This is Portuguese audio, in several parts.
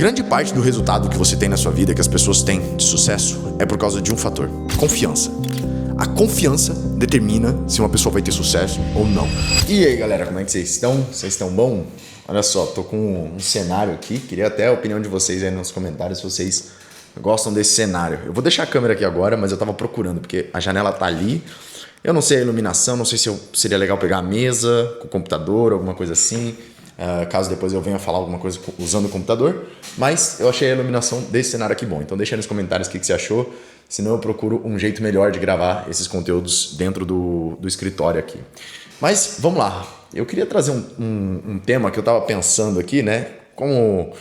Grande parte do resultado que você tem na sua vida, que as pessoas têm de sucesso, é por causa de um fator: confiança. A confiança determina se uma pessoa vai ter sucesso ou não. E aí, galera, como é que vocês estão? Vocês estão bom? Olha só, tô com um cenário aqui. Queria até a opinião de vocês aí nos comentários se vocês gostam desse cenário. Eu vou deixar a câmera aqui agora, mas eu tava procurando, porque a janela tá ali. Eu não sei a iluminação, não sei se seria legal pegar a mesa com o computador, alguma coisa assim. Caso depois eu venha falar alguma coisa usando o computador. Mas eu achei a iluminação desse cenário aqui bom. Então deixa aí nos comentários o que você achou. Senão eu procuro um jeito melhor de gravar esses conteúdos dentro do escritório aqui. Mas vamos lá. Eu queria trazer um tema que eu estava pensando aqui, né? Como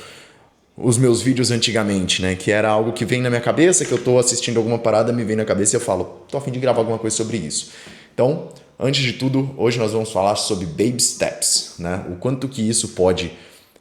os meus vídeos antigamente, né? Que era algo que vem na minha cabeça, que eu estou assistindo alguma parada, me vem na cabeça e eu falo, tô a fim de gravar alguma coisa sobre isso. Então, antes de tudo, hoje nós vamos falar sobre baby steps, né? O quanto que isso pode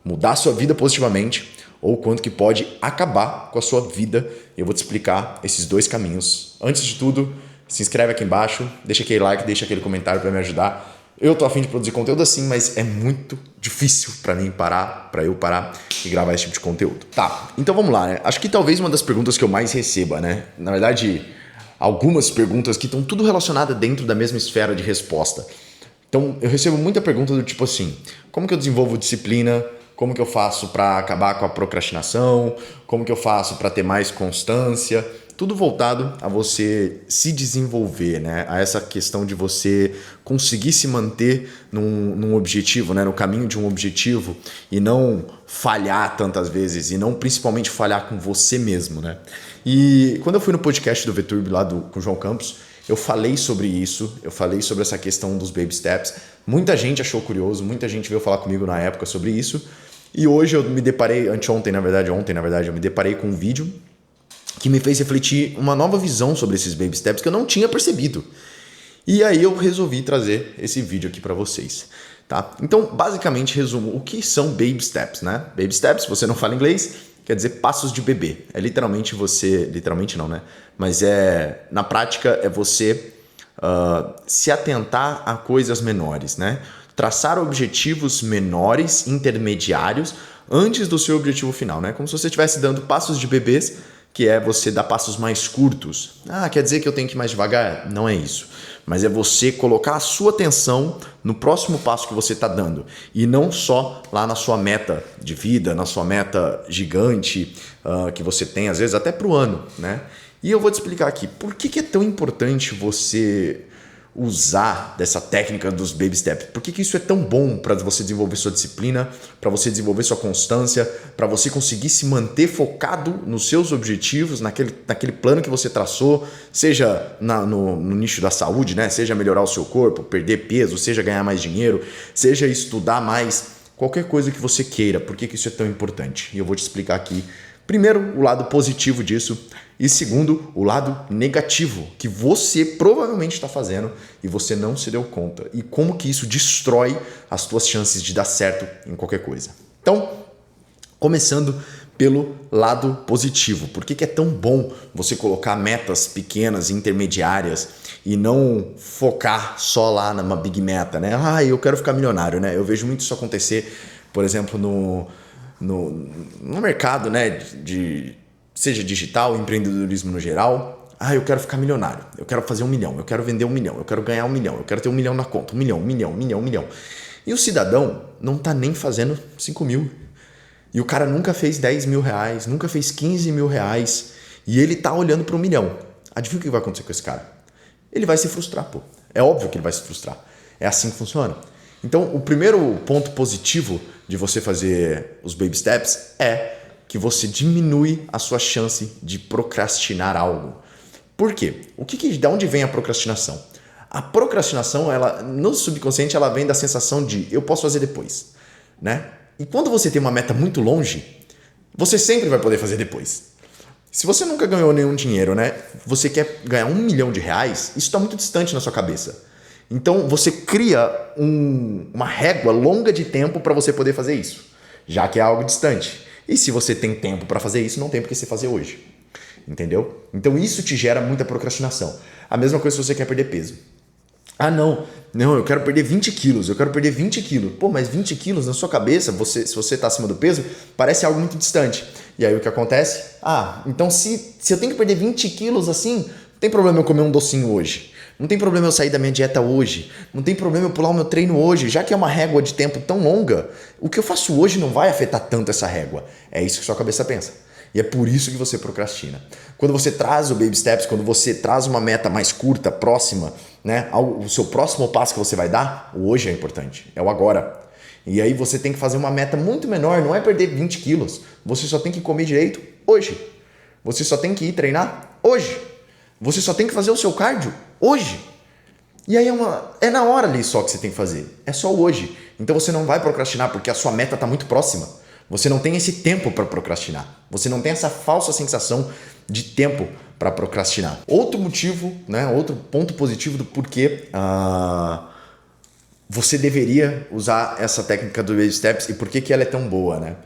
mudar a sua vida positivamente ou quanto que pode acabar com a sua vida. Eu vou te explicar esses dois caminhos. Antes de tudo, se inscreve aqui embaixo, deixa aquele like, deixa aquele comentário para me ajudar. Eu tô a fim de produzir conteúdo assim, mas é muito difícil para eu parar e gravar esse tipo de conteúdo. Tá, então vamos lá, né? Acho que talvez uma das perguntas que eu mais receba, né? Na verdade, algumas perguntas que estão tudo relacionadas dentro da mesma esfera de resposta. Então, eu recebo muita pergunta do tipo assim: como que eu desenvolvo disciplina? Como que eu faço para acabar com a procrastinação? Como que eu faço para ter mais constância? Tudo voltado a você se desenvolver, né? A essa questão de você conseguir se manter num objetivo, né? No caminho de um objetivo e não falhar tantas vezes e não principalmente falhar com você mesmo, né? E quando eu fui no podcast do VTurb lá com o João Campos, eu falei sobre isso, eu falei sobre essa questão dos baby steps. Muita gente achou curioso, muita gente veio falar comigo na época sobre isso. E hoje eu me deparei, ontem na verdade, eu me deparei com um vídeo que me fez refletir uma nova visão sobre esses baby steps que eu não tinha percebido. E aí eu resolvi trazer esse vídeo aqui para vocês, tá? Então, basicamente, resumo, o que são baby steps, né? Baby steps, se você não fala inglês, quer dizer passos de bebê. É literalmente não, né? Mas na prática, é você se atentar a coisas menores, né? Traçar objetivos menores, intermediários, antes do seu objetivo final, né? Como se você estivesse dando passos de bebês, que é você dar passos mais curtos. Quer dizer que eu tenho que ir mais devagar? Não é isso. Mas é você colocar a sua atenção no próximo passo que você está dando. E não só lá na sua meta de vida, na sua meta gigante que você tem, às vezes, até para o ano, né? E eu vou te explicar aqui, por que é tão importante você usar dessa técnica dos baby steps? Por que isso é tão bom para você desenvolver sua disciplina, para você desenvolver sua constância, para você conseguir se manter focado nos seus objetivos, naquele plano que você traçou, seja no nicho da saúde, né? Seja melhorar o seu corpo, perder peso, seja ganhar mais dinheiro, seja estudar mais, qualquer coisa que você queira. Por que isso é tão importante? E eu vou te explicar aqui, primeiro, o lado positivo disso, e segundo, o lado negativo que você provavelmente está fazendo e você não se deu conta. E como que isso destrói as tuas chances de dar certo em qualquer coisa. Então, começando pelo lado positivo. Por que é tão bom você colocar metas pequenas, intermediárias e não focar só lá numa big meta, né? Eu quero ficar milionário, né? Eu vejo muito isso acontecer, por exemplo, no mercado, né, seja digital, empreendedorismo no geral. Eu quero ficar milionário, eu quero fazer 1 milhão, eu quero vender 1 milhão, eu quero ganhar 1 milhão, eu quero ter 1 milhão na conta, 1 milhão, 1 milhão, 1 milhão, 1 milhão. E o cidadão não tá nem fazendo 5 mil. E o cara nunca fez 10 mil reais, nunca fez 15 mil reais. E ele tá olhando para 1 milhão. Adivinha o que vai acontecer com esse cara? Ele vai se frustrar, pô. É óbvio que ele vai se frustrar. É assim que funciona. Então, o primeiro ponto positivo de você fazer os baby steps é que você diminui a sua chance de procrastinar algo. Por quê? De onde vem a procrastinação? A procrastinação, no subconsciente, ela vem da sensação de eu posso fazer depois, né? E quando você tem uma meta muito longe, você sempre vai poder fazer depois. Se você nunca ganhou nenhum dinheiro, né? Você quer ganhar 1 milhão de reais, isso está muito distante na sua cabeça. Então, você cria uma régua longa de tempo para você poder fazer isso, já que é algo distante. E se você tem tempo para fazer isso, não tem por que você fazer hoje. Entendeu? Então, isso te gera muita procrastinação. A mesma coisa se você quer perder peso. Ah, não, eu quero perder 20 quilos, eu quero perder 20 quilos. Pô, mas 20 quilos na sua cabeça, se você tá acima do peso, parece algo muito distante. E aí o que acontece? Ah, então se eu tenho que perder 20 quilos assim, não tem problema eu comer um docinho hoje. Não tem problema eu sair da minha dieta hoje. Não tem problema eu pular o meu treino hoje. Já que é uma régua de tempo tão longa, o que eu faço hoje não vai afetar tanto essa régua. É isso que sua cabeça pensa. E é por isso que você procrastina. Quando você traz o baby steps, quando você traz uma meta mais curta, próxima, né? O seu próximo passo que você vai dar, o hoje é importante, é o agora. E aí você tem que fazer uma meta muito menor, não é perder 20 quilos. Você só tem que comer direito hoje. Você só tem que ir treinar hoje. Você só tem que fazer o seu cardio hoje. E aí é na hora ali só que você tem que fazer. É só hoje. Então você não vai procrastinar porque a sua meta está muito próxima. Você não tem esse tempo para procrastinar. Você não tem essa falsa sensação de tempo para procrastinar. Outro motivo, né, outro ponto positivo do porquê você deveria usar essa técnica do Baby Steps e por que ela é tão boa, né?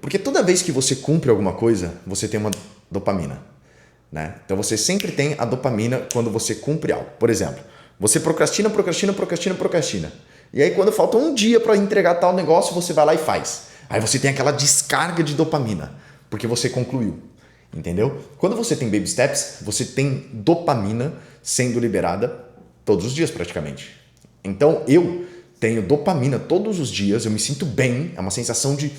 Porque toda vez que você cumpre alguma coisa, você tem uma dopamina, né? Então você sempre tem a dopamina quando você cumpre algo. Por exemplo, você procrastina. E aí quando falta um dia para entregar tal negócio, você vai lá e faz. Aí você tem aquela descarga de dopamina, porque você concluiu, entendeu? Quando você tem baby steps, você tem dopamina sendo liberada todos os dias praticamente. Então eu tenho dopamina todos os dias, eu me sinto bem, é uma sensação de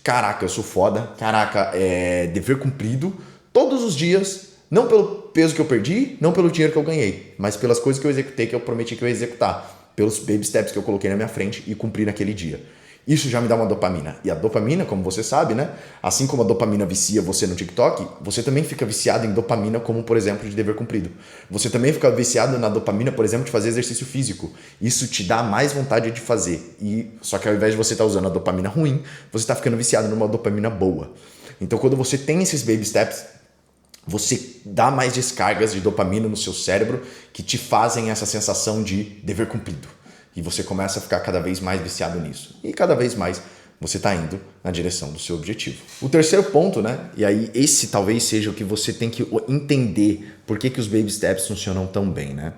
caraca, eu sou foda, caraca, é dever cumprido, todos os dias, não pelo peso que eu perdi, não pelo dinheiro que eu ganhei, mas pelas coisas que eu executei, que eu prometi que eu ia executar, pelos baby steps que eu coloquei na minha frente e cumpri naquele dia. Isso já me dá uma dopamina. E a dopamina, como você sabe, né? Assim como a dopamina vicia você no TikTok, você também fica viciado em dopamina, como por exemplo de dever cumprido. Você também fica viciado na dopamina, por exemplo, de fazer exercício físico. Isso te dá mais vontade de fazer. Só que ao invés de você estar usando a dopamina ruim, você está ficando viciado numa dopamina boa. Então quando você tem esses baby steps, você dá mais descargas de dopamina no seu cérebro que te fazem essa sensação de dever cumprido. E você começa a ficar cada vez mais viciado nisso. E cada vez mais você está indo na direção do seu objetivo. O terceiro ponto, né? E aí esse talvez seja o que você tem que entender por que os baby steps funcionam tão bem, né?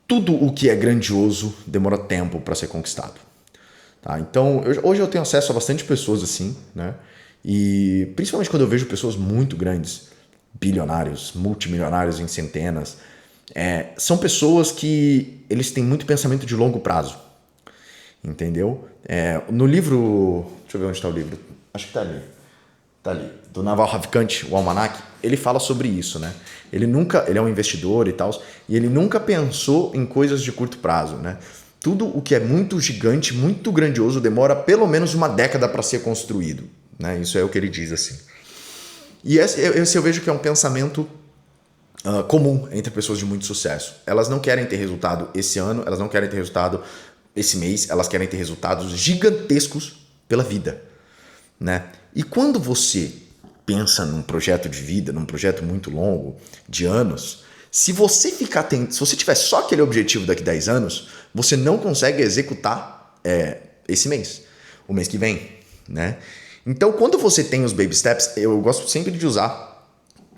Tudo o que é grandioso demora tempo para ser conquistado. Tá? Então, hoje eu tenho acesso a bastante pessoas assim, né? E principalmente quando eu vejo pessoas muito grandes, bilionários, multimilionários em centenas, são pessoas que eles têm muito pensamento de longo prazo, entendeu? No livro, deixa eu ver onde está o livro, acho que está ali, do Naval Ravikant, o Almanac, ele fala sobre isso, né? Ele é um investidor e tal, e ele nunca pensou em coisas de curto prazo, né? Tudo o que é muito gigante, muito grandioso, demora pelo menos uma década para ser construído, né? Isso é o que ele diz assim. E esse eu vejo que é um pensamento comum entre pessoas de muito sucesso. Elas não querem ter resultado esse ano, elas não querem ter resultado esse mês, elas querem ter resultados gigantescos pela vida, né? E quando você pensa num projeto de vida, num projeto muito longo, de anos, se você tiver só aquele objetivo daqui a 10 anos, você não consegue executar esse mês, o mês que vem, né? Então, quando você tem os baby steps, eu gosto sempre de usar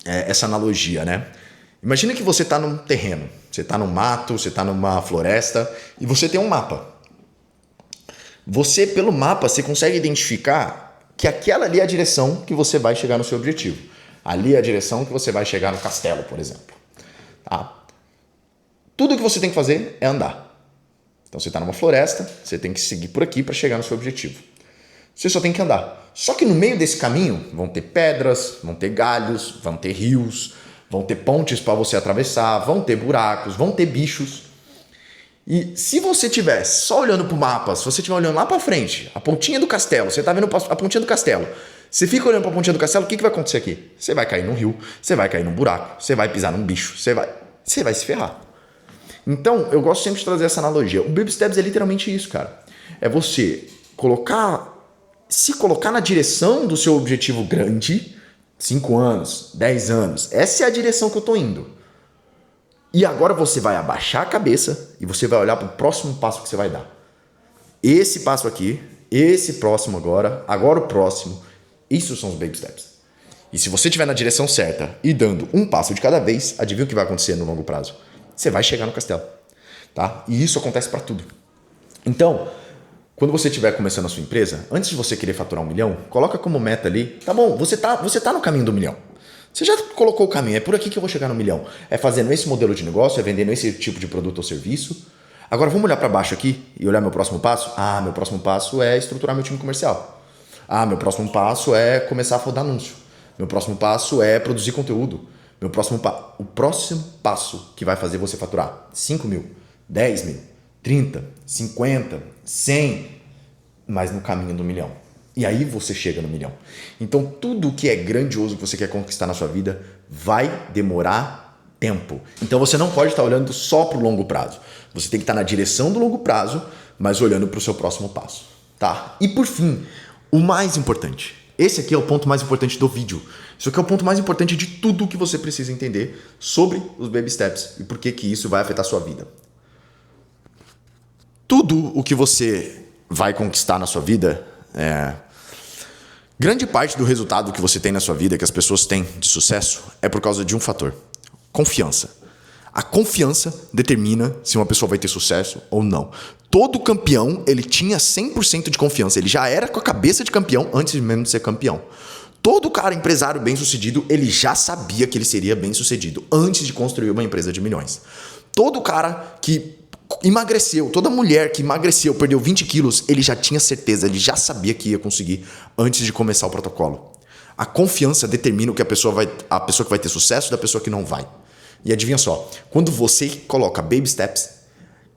essa analogia, né? Imagina que você está num terreno, você está num mato, você está numa floresta e você tem um mapa. Você, pelo mapa, você consegue identificar que aquela ali é a direção que você vai chegar no seu objetivo. Ali é a direção que você vai chegar no castelo, por exemplo. Tá? Tudo que você tem que fazer é andar. Então você está numa floresta, você tem que seguir por aqui para chegar no seu objetivo. Você só tem que andar. Só que no meio desse caminho vão ter pedras, vão ter galhos, vão ter rios, vão ter pontes para você atravessar, vão ter buracos, vão ter bichos. E se você estiver só olhando para o mapa, se você estiver olhando lá para frente, a pontinha do castelo, você está vendo a pontinha do castelo, você fica olhando para a pontinha do castelo, o que vai acontecer aqui? Você vai cair num rio, você vai cair num buraco, você vai pisar num bicho, você vai se ferrar. Então, eu gosto sempre de trazer essa analogia. O Baby Steps é literalmente isso, cara. É você se colocar na direção do seu objetivo grande, 5 anos, 10 anos. Essa é a direção que eu estou indo. E agora você vai abaixar a cabeça e você vai olhar para o próximo passo que você vai dar. Esse passo aqui, esse próximo agora o próximo. Isso são os baby steps. E se você estiver na direção certa e dando um passo de cada vez, adivinha o que vai acontecer no longo prazo? Você vai chegar no castelo. tá? E isso acontece para tudo. Então, quando você estiver começando a sua empresa, antes de você querer faturar 1 milhão, coloca como meta ali, tá bom, você tá no caminho do 1 milhão. Você já colocou o caminho, é por aqui que eu vou chegar no 1 milhão. É fazendo esse modelo de negócio, é vendendo esse tipo de produto ou serviço. Agora vamos olhar para baixo aqui e olhar meu próximo passo? Ah, meu próximo passo é estruturar meu time comercial. Ah, meu próximo passo é começar a rodar anúncio. Meu próximo passo é produzir conteúdo. O próximo passo que vai fazer você faturar 5 mil, 10 mil, 30, 50, 100, mas no caminho do 1 milhão. E aí você chega no 1 milhão. Então tudo que é grandioso que você quer conquistar na sua vida vai demorar tempo. Então você não pode estar olhando só para o longo prazo. Você tem que estar na direção do longo prazo, mas olhando para o seu próximo passo. Tá? E por fim, o mais importante. Esse aqui é o ponto mais importante do vídeo. Isso aqui é o ponto mais importante de tudo que você precisa entender sobre os baby steps e por que isso vai afetar a sua vida. Tudo o que você vai conquistar na sua vida, grande parte do resultado que você tem na sua vida, que as pessoas têm de sucesso, é por causa de um fator: confiança. A confiança determina se uma pessoa vai ter sucesso ou não. Todo campeão, ele tinha 100% de confiança. Ele já era com a cabeça de campeão antes mesmo de ser campeão. Todo cara empresário bem-sucedido, ele já sabia que ele seria bem-sucedido antes de construir uma empresa de milhões. Todo cara que emagreceu, toda mulher que emagreceu, perdeu 20 quilos, ele já tinha certeza, ele já sabia que ia conseguir antes de começar o protocolo. A confiança determina a pessoa que vai ter sucesso da pessoa que não vai. E adivinha só, quando você coloca baby steps,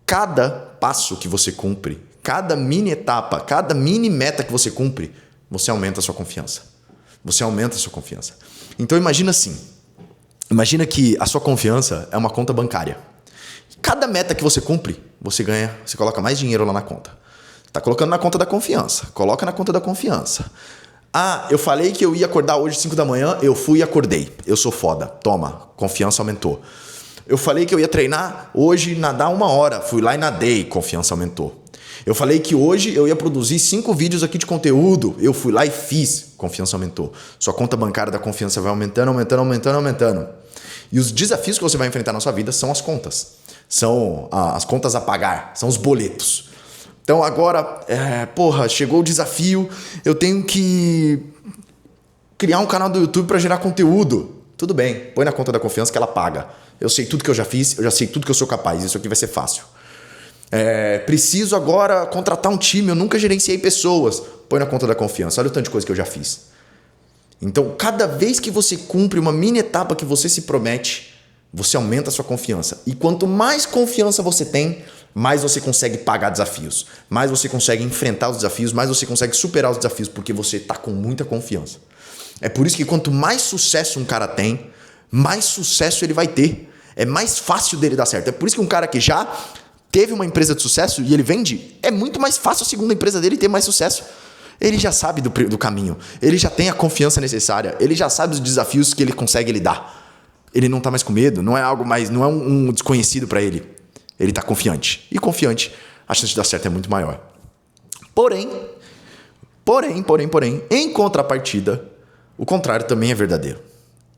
cada passo que você cumpre, cada mini etapa, cada mini meta que você cumpre, você aumenta a sua confiança. Você aumenta a sua confiança. Então imagina assim, imagina que a sua confiança é uma conta bancária. Cada meta que você cumpre, você coloca mais dinheiro lá na conta. Está colocando na conta da confiança, coloca na conta da confiança. Ah, eu falei que eu ia acordar hoje às 5 da manhã, eu fui e acordei. Eu sou foda. Toma, confiança aumentou. Eu falei que eu ia treinar hoje, nadar 1 hora. Fui lá e nadei, confiança aumentou. Eu falei que hoje eu ia produzir 5 vídeos aqui de conteúdo. Eu fui lá e fiz, confiança aumentou. Sua conta bancária da confiança vai aumentando, aumentando, aumentando, aumentando. E os desafios que você vai enfrentar na sua vida são as contas. São as contas a pagar, são os boletos. Então agora, chegou o desafio, eu tenho que criar um canal do YouTube para gerar conteúdo. Tudo bem, põe na conta da confiança que ela paga. Eu sei tudo que eu já fiz, eu já sei tudo que eu sou capaz, isso aqui vai ser fácil. Preciso agora contratar um time, eu nunca gerenciei pessoas. Põe na conta da confiança, olha o tanto de coisa que eu já fiz. Então, cada vez que você cumpre uma mini etapa que você se promete, você aumenta a sua confiança. E quanto mais confiança você tem, mais você consegue pagar desafios, mais você consegue enfrentar os desafios, mais você consegue superar os desafios, porque você está com muita confiança. É por isso que quanto mais sucesso um cara tem, mais sucesso ele vai ter. É mais fácil dele dar certo. É por isso que um cara que já teve uma empresa de sucesso e ele vende, é muito mais fácil a segunda empresa dele ter mais sucesso. Ele já sabe do caminho, ele já tem a confiança necessária, ele já sabe os desafios que ele consegue lidar. Ele não está mais com medo, não é algo mais, não é um desconhecido para ele. Ele está confiante. E confiante, a chance de dar certo é muito maior. Porém, em contrapartida, o contrário também é verdadeiro.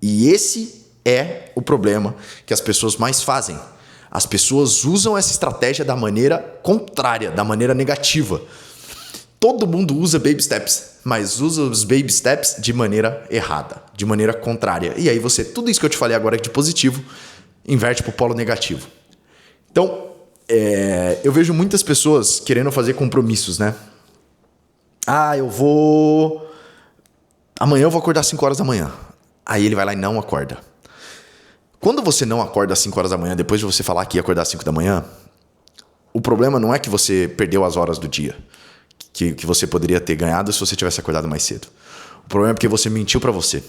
E esse é o problema que as pessoas mais fazem. As pessoas usam essa estratégia da maneira contrária, da maneira negativa. Todo mundo usa baby steps, mas usa os baby steps de maneira errada, de maneira contrária. E aí tudo isso que eu te falei agora de positivo, inverte para o polo negativo. Então, eu vejo muitas pessoas querendo fazer compromissos, né? Amanhã eu vou acordar às 5 horas da manhã. Aí ele vai lá e não acorda. Quando você não acorda às 5 horas da manhã, depois de você falar que ia acordar às 5 da manhã, o problema não é que você perdeu as horas do dia, que você poderia ter ganhado se você tivesse acordado mais cedo. O problema é porque você mentiu pra você.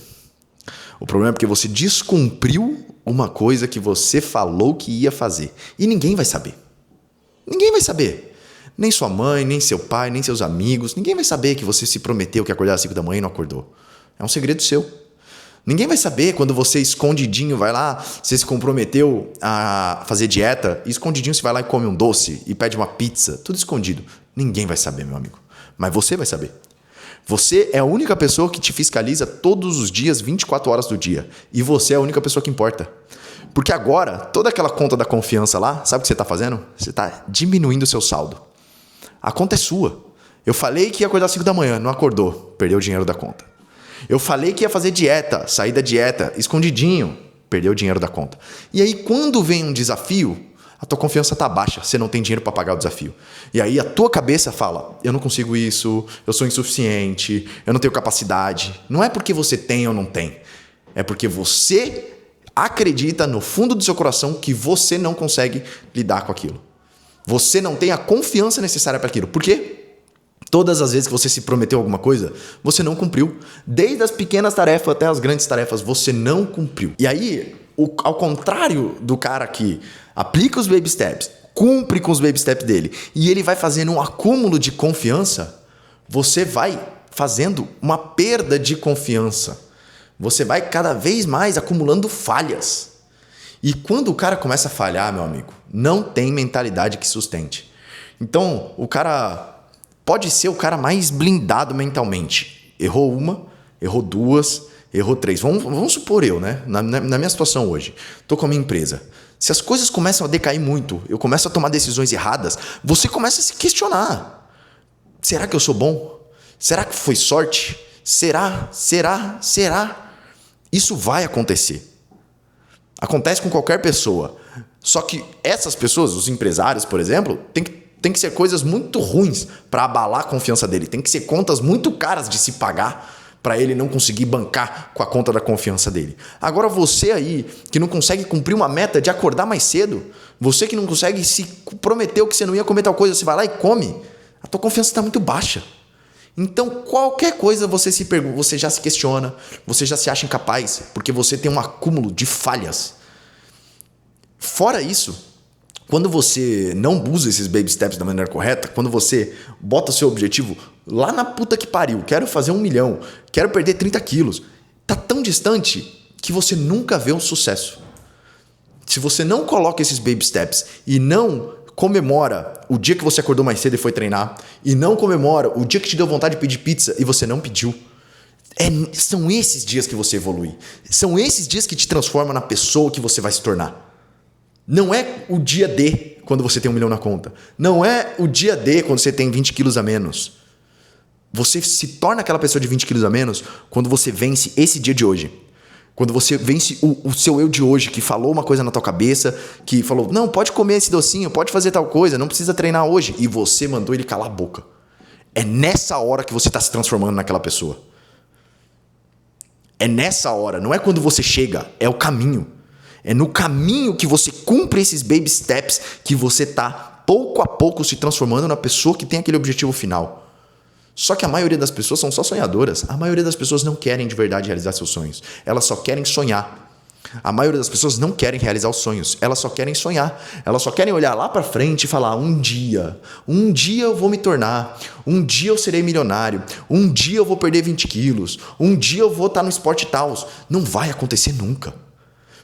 O problema é porque você descumpriu uma coisa que você falou que ia fazer. E ninguém vai saber. Ninguém vai saber. Nem sua mãe, nem seu pai, nem seus amigos. Ninguém vai saber que você se prometeu que ia acordar às 5 da manhã e não acordou. É um segredo seu. Ninguém vai saber quando você escondidinho vai lá, você se comprometeu a fazer dieta, e escondidinho você vai lá e come um doce e pede uma pizza, tudo escondido. Ninguém vai saber, meu amigo. Mas você vai saber. Você é a única pessoa que te fiscaliza todos os dias, 24 horas do dia. E você é a única pessoa que importa. Porque agora, toda aquela conta da confiança lá, sabe o que você está fazendo? Você está diminuindo o seu saldo. A conta é sua. Eu falei que ia acordar às 5 da manhã, não acordou, perdeu o dinheiro da conta. Eu falei que ia fazer dieta, sair da dieta, escondidinho, perdeu o dinheiro da conta. E aí, quando vem um desafio, a tua confiança está baixa, você não tem dinheiro para pagar o desafio. E aí a tua cabeça fala, eu não consigo isso, eu sou insuficiente, eu não tenho capacidade. Não é porque você tem ou não tem, é porque você acredita no fundo do seu coração que você não consegue lidar com aquilo. Você não tem a confiança necessária para aquilo. Por quê? Todas as vezes que você se prometeu alguma coisa, você não cumpriu. Desde as pequenas tarefas até as grandes tarefas, você não cumpriu. E aí, ao contrário do cara que aplica os baby steps, cumpre com os baby steps dele, e ele vai fazendo um acúmulo de confiança, você vai fazendo uma perda de confiança. Você vai cada vez mais acumulando falhas. E quando o cara começa a falhar, meu amigo, não tem mentalidade que sustente. Então, o cara pode ser o cara mais blindado mentalmente. Errou uma, errou duas, errou três. Vamos supor eu, né? Na minha situação hoje. Estou com a minha empresa. Se as coisas começam a decair muito, eu começo a tomar decisões erradas, você começa a se questionar. Será que eu sou bom? Será que foi sorte? Será? Isso vai acontecer. Acontece com qualquer pessoa. Só que essas pessoas, os empresários, por exemplo, tem que ser coisas muito ruins para abalar a confiança dele. Tem que ser contas muito caras de se pagar para ele não conseguir bancar com a conta da confiança dele. Agora você aí, que não consegue cumprir uma meta de acordar mais cedo, você que não consegue se prometer que você não ia comer tal coisa, você vai lá e come, a tua confiança está muito baixa. Então, qualquer coisa você se pergunta, você já se questiona, você já se acha incapaz, porque você tem um acúmulo de falhas. Fora isso, quando você não usa esses baby steps da maneira correta, quando você bota o seu objetivo lá na puta que pariu, quero fazer 1 milhão, quero perder 30 quilos, tá tão distante que você nunca vê um sucesso. Se você não coloca esses baby steps e não comemora o dia que você acordou mais cedo e foi treinar, e não comemora o dia que te deu vontade de pedir pizza e você não pediu, são esses dias que você evolui. São esses dias que te transformam na pessoa que você vai se tornar. Não é o dia D quando você tem 1 milhão na conta. Não é o dia D quando você tem 20 quilos a menos. Você se torna aquela pessoa de 20 quilos a menos quando você vence esse dia de hoje. Quando você vence o seu eu de hoje, que falou uma coisa na tua cabeça, que falou, não, pode comer esse docinho, pode fazer tal coisa, não precisa treinar hoje. E você mandou ele calar a boca. É nessa hora que você está se transformando naquela pessoa. É nessa hora, não é quando você chega, é o caminho. É no caminho que você cumpre esses baby steps que você está pouco a pouco se transformando na pessoa que tem aquele objetivo final. Só que a maioria das pessoas são só sonhadoras. A maioria das pessoas não querem de verdade realizar seus sonhos. Elas só querem sonhar. A maioria das pessoas não querem realizar os sonhos. Elas só querem sonhar. Elas só querem olhar lá para frente e falar, um dia eu vou me tornar. Um dia eu serei milionário. Um dia eu vou perder 20 quilos. Um dia eu vou estar no esporte tal. Não vai acontecer nunca.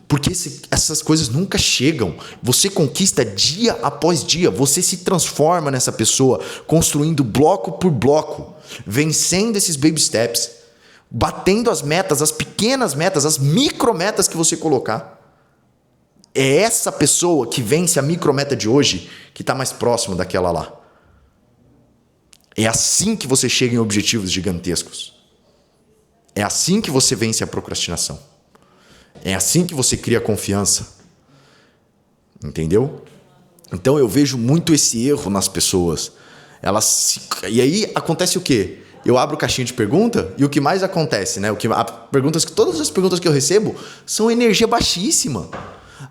Porque essas coisas nunca chegam. Você conquista dia após dia. Você se transforma nessa pessoa, construindo bloco por bloco, vencendo esses baby steps, batendo as metas, as pequenas metas, as micrometas que você colocar. É essa pessoa que vence a micrometa de hoje que está mais próximo daquela lá. É assim que você chega em objetivos gigantescos. É assim que você vence a procrastinação. É assim que você cria confiança. Entendeu? Então eu vejo muito esse erro nas pessoas. E aí acontece o quê? Eu abro caixinha de pergunta e o que mais acontece, né? Todas as perguntas que eu recebo são energia baixíssima.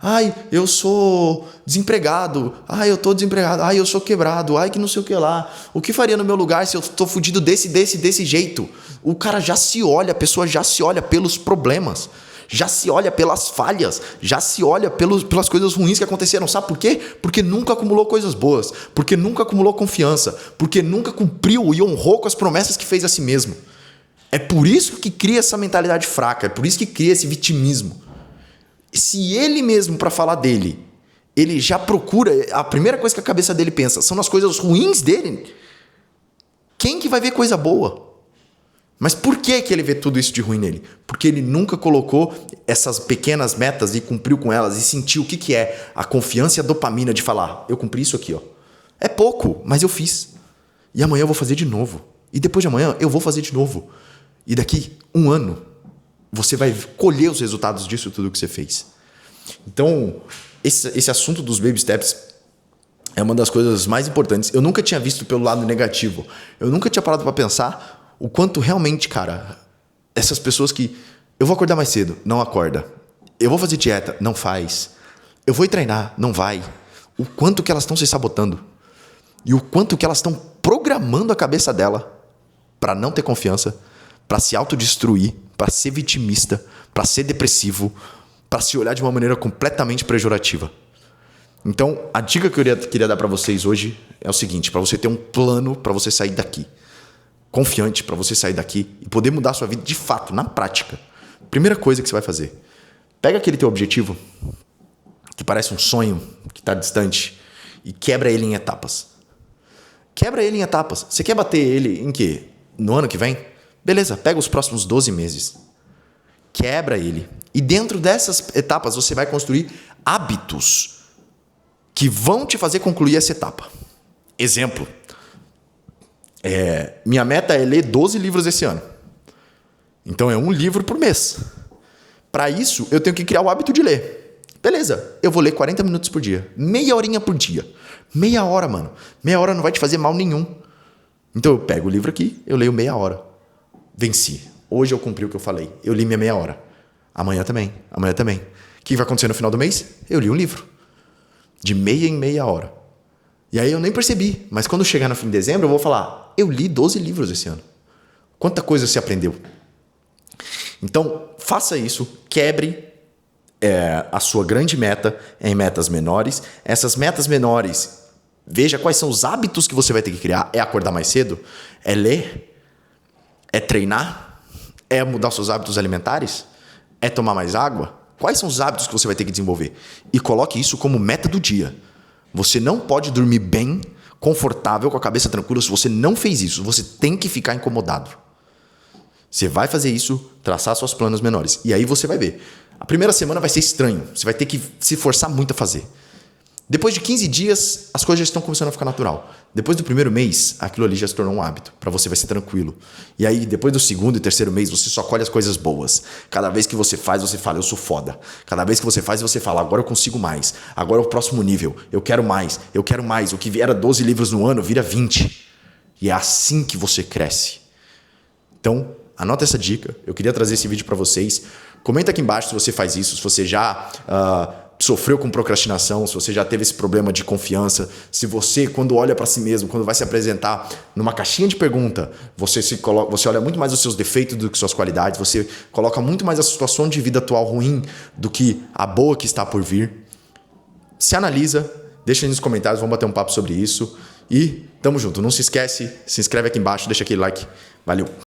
Ai, eu sou desempregado. Ai, eu tô desempregado. Ai, eu sou quebrado. Ai, que não sei o que lá. O que faria no meu lugar se eu tô fudido desse jeito? O cara já se olha, a pessoa já se olha pelos problemas. Já se olha pelas falhas, já se olha pelas coisas ruins que aconteceram. Sabe por quê? Porque nunca acumulou coisas boas, porque nunca acumulou confiança, porque nunca cumpriu e honrou com as promessas que fez a si mesmo. É por isso que cria essa mentalidade fraca, é por isso que cria esse vitimismo. Se ele mesmo, para falar dele, ele já procura, a primeira coisa que a cabeça dele pensa são nas coisas ruins dele, quem que vai ver coisa boa? Mas por que ele vê tudo isso de ruim nele? Porque ele nunca colocou essas pequenas metas e cumpriu com elas e sentiu o que é a confiança e a dopamina de falar, eu cumpri isso aqui, ó. É pouco, mas eu fiz. E amanhã eu vou fazer de novo. E depois de amanhã eu vou fazer de novo. E daqui 1 ano você vai colher os resultados disso tudo que você fez. Então, esse assunto dos baby steps é uma das coisas mais importantes. Eu nunca tinha visto pelo lado negativo. Eu nunca tinha parado para pensar o quanto realmente, cara, essas pessoas que... Eu vou acordar mais cedo, não acorda. Eu vou fazer dieta, não faz. Eu vou ir treinar, não vai. O quanto que elas estão se sabotando. E o quanto que elas estão programando a cabeça dela para não ter confiança, para se autodestruir, para ser vitimista, para ser depressivo, para se olhar de uma maneira completamente pejorativa. Então, a dica que eu queria dar para vocês hoje é o seguinte, para você ter um plano para você sair daqui. Confiante para você sair daqui e poder mudar a sua vida de fato, na prática. Primeira coisa que você vai fazer. Pega aquele teu objetivo, que parece um sonho, que está distante, e quebra ele em etapas. Quebra ele em etapas. Você quer bater ele em quê? No ano que vem? Beleza, pega os próximos 12 meses. Quebra ele. E dentro dessas etapas você vai construir hábitos que vão te fazer concluir essa etapa. Exemplo. Minha meta é ler 12 livros esse ano. Então é 1 livro por mês. Para isso, eu tenho que criar o hábito de ler. Beleza, eu vou ler 40 minutos por dia. Meia horinha por dia. Meia hora, mano. Meia hora não vai te fazer mal nenhum. Então eu pego o livro aqui, eu leio meia hora. Venci. Hoje eu cumpri o que eu falei. Eu li minha meia hora. Amanhã também. Amanhã também. O que vai acontecer no final do mês? Eu li um livro. De meia em meia hora. E aí eu nem percebi. Mas quando chegar no fim de dezembro, eu vou falar, eu li 12 livros esse ano. Quanta coisa você aprendeu? Então, faça isso. Quebre a sua grande meta em metas menores. Essas metas menores, veja quais são os hábitos que você vai ter que criar. É acordar mais cedo? É ler? É treinar? É mudar os seus hábitos alimentares? É tomar mais água? Quais são os hábitos que você vai ter que desenvolver? E coloque isso como meta do dia. Você não pode dormir bem, confortável, com a cabeça tranquila se você não fez isso. Você tem que ficar incomodado. Você vai fazer isso, traçar seus planos menores. E aí você vai ver. A primeira semana vai ser estranho. Você vai ter que se forçar muito a fazer. Depois de 15 dias, as coisas já estão começando a ficar natural. Depois do primeiro mês, aquilo ali já se tornou um hábito. Para você vai ser tranquilo. E aí, depois do segundo e terceiro mês, você só colhe as coisas boas. Cada vez que você faz, você fala, eu sou foda. Cada vez que você faz, você fala, agora eu consigo mais. Agora é o próximo nível. Eu quero mais. Eu quero mais. O que era 12 livros no ano, vira 20. E é assim que você cresce. Então, anota essa dica. Eu queria trazer esse vídeo para vocês. Comenta aqui embaixo se você faz isso, se você já... sofreu com procrastinação, se você já teve esse problema de confiança, se você, quando olha para si mesmo, quando vai se apresentar numa caixinha de pergunta, você olha muito mais os seus defeitos do que suas qualidades, você coloca muito mais a situação de vida atual ruim do que a boa que está por vir. Se analisa, deixa aí nos comentários, vamos bater um papo sobre isso e tamo junto. Não se esquece, se inscreve aqui embaixo, deixa aquele like. Valeu!